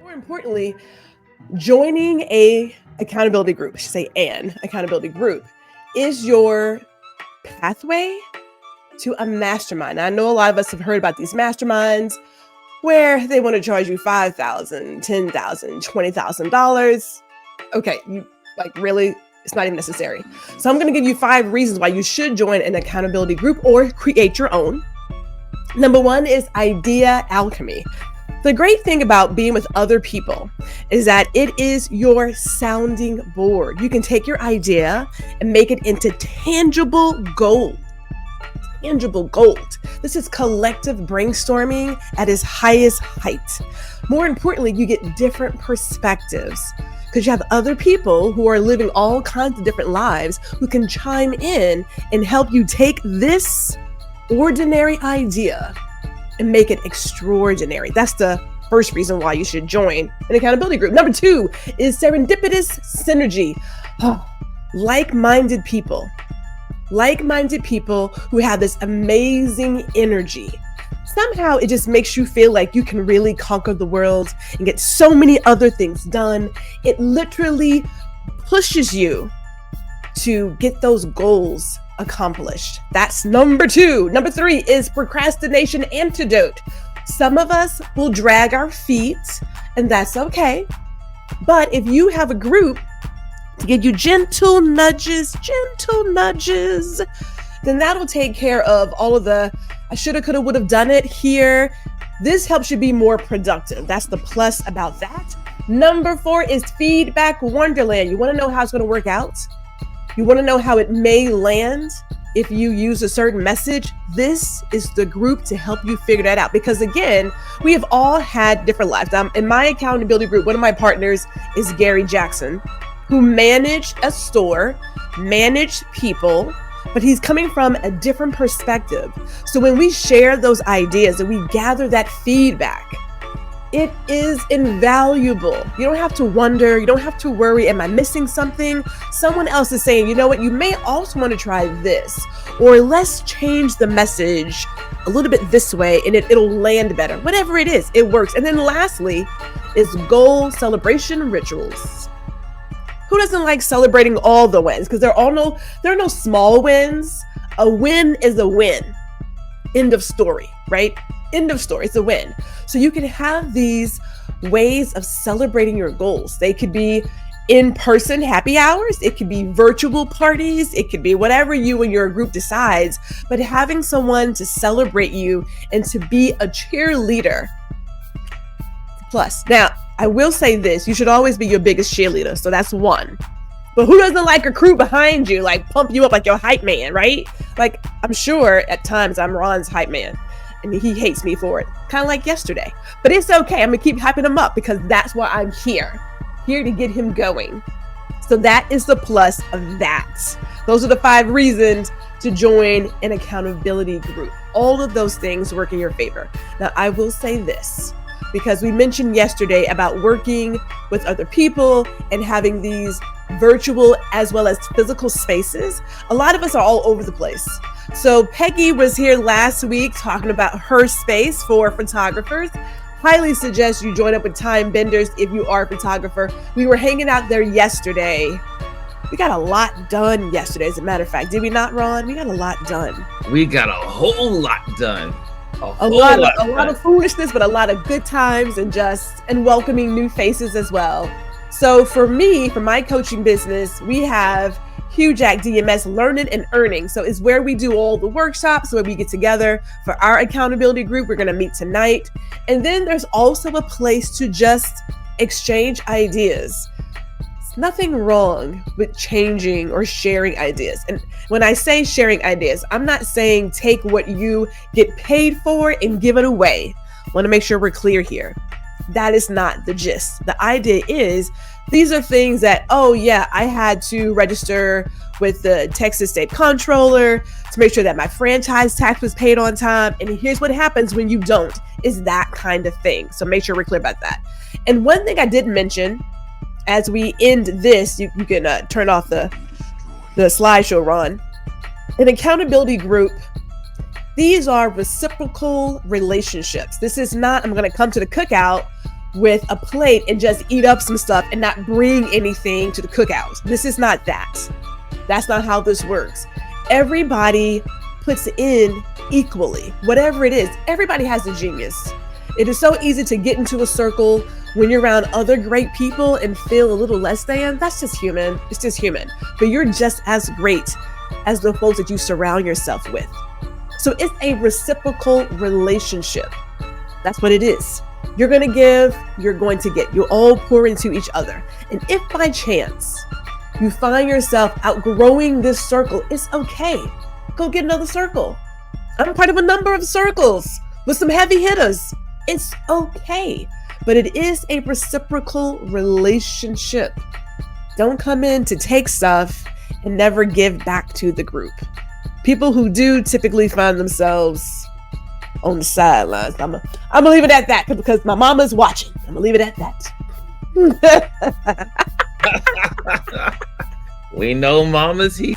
More importantly, joining a accountability group, I should say an accountability group, is your pathway to a mastermind. I know a lot of us have heard about these masterminds where they want to charge you $5,000, $10,000, $20,000. Okay, you really, it's not even necessary. So I'm going to give you 5 reasons why you should join an accountability group or create your own. Number 1 is idea alchemy. The great thing about being with other people is that it is your sounding board. You can take your idea and make it into tangible gold. Tangible gold. This is collective brainstorming at its highest height. More importantly, you get different perspectives because you have other people who are living all kinds of different lives who can chime in and help you take this ordinary idea and make it extraordinary. That's the first reason why you should join an accountability group. Number 2 is serendipitous synergy. Like-minded people who have this amazing energy. Somehow it just makes you feel like you can really conquer the world and get so many other things done. It literally pushes you to get those goals accomplished. That's number 2. Number 3 is procrastination antidote. Some of us will drag our feet, and that's okay. But if you have a group to give you gentle nudges, then that'll take care of all of the I shoulda, coulda, would have done it here. This helps you be more productive. That's the plus about that. Number 4 is feedback wonderland. You want to know how it's going to work out? You want to know how it may land if you use a certain message? This is the group to help you figure that out. Because again, we have all had different lives. In my accountability group, one of my partners is Gary Jackson, who managed a store, managed people, but he's coming from a different perspective. So when we share those ideas and we gather that feedback, it is invaluable. You don't have to wonder, you don't have to worry, am I missing something? Someone else is saying, you know what, you may also want to try this, or let's change the message a little bit this way and it'll land better. Whatever it is, it works. And then lastly is goal celebration rituals. Who doesn't like celebrating all the wins? Because there are no small wins. A win is a win. End of story, right? End of story. It's a win. So you can have these ways of celebrating your goals. They could be in-person happy hours. It could be virtual parties. It could be whatever you and your group decides. But having someone to celebrate you and to be a cheerleader. Plus, now, I will say this. You should always be your biggest cheerleader. So that's 1. But who doesn't like a crew behind you, like pump you up like your hype man, right? Like, I'm sure at times I'm Ron's hype man. And he hates me for it, kind of like yesterday. But it's okay. I'm going to keep hyping him up because that's why I'm here to get him going. So that is the plus of that. Those are the 5 reasons to join an accountability group. All of those things work in your favor. Now, I will say this, because we mentioned yesterday about working with other people and having these virtual as well as physical spaces. A lot of us are all over the place. So Peggy was here last week talking about her space for photographers. Highly suggest you join up with Time Benders if you are a photographer. We were hanging out there yesterday. We got a lot done yesterday, as a matter of fact. Did we not, Ron? We got a lot done. We got a whole lot done. A lot of foolishness, but a lot of good times and welcoming new faces as well. So for me, for my coaching business, we have HouJack DMS Learning and Earning. So it's where we do all the workshops, where we get together for our accountability group. We're going to meet tonight. And then there's also a place to just exchange ideas. There's nothing wrong with changing or sharing ideas. And when I say sharing ideas, I'm not saying take what you get paid for and give it away. I want to make sure we're clear here. That is not the gist. The idea is these are things that, oh yeah, I had to register with the Texas State Comptroller to make sure that my franchise tax was paid on time. And here's what happens when you don't, is that kind of thing. So make sure we're clear about that. And one thing I did mention as we end this, you can turn off the slideshow, Ron. An accountability group, these are reciprocal relationships. This is not, I'm going to come to the cookout, with a plate and just eat up some stuff and not bring anything to the cookout. This is not that. That's not how this works. Everybody puts in equally. Whatever it is, everybody has a genius. It is so easy to get into a circle when you're around other great people and feel a little less than. That's just human. It's just human. But you're just as great as the folks that you surround yourself with. So it's a reciprocal relationship. That's what it is. You're going to give, you're going to get. You all pour into each other. And if by chance you find yourself outgrowing this circle, it's okay. Go get another circle. I'm part of a number of circles with some heavy hitters. It's okay. But it is a reciprocal relationship. Don't come in to take stuff and never give back to the group. People who do typically find themselves on the sidelines. I'm gonna leave it at that because my mama's watching. I'm gonna leave it at that. We know mama's here.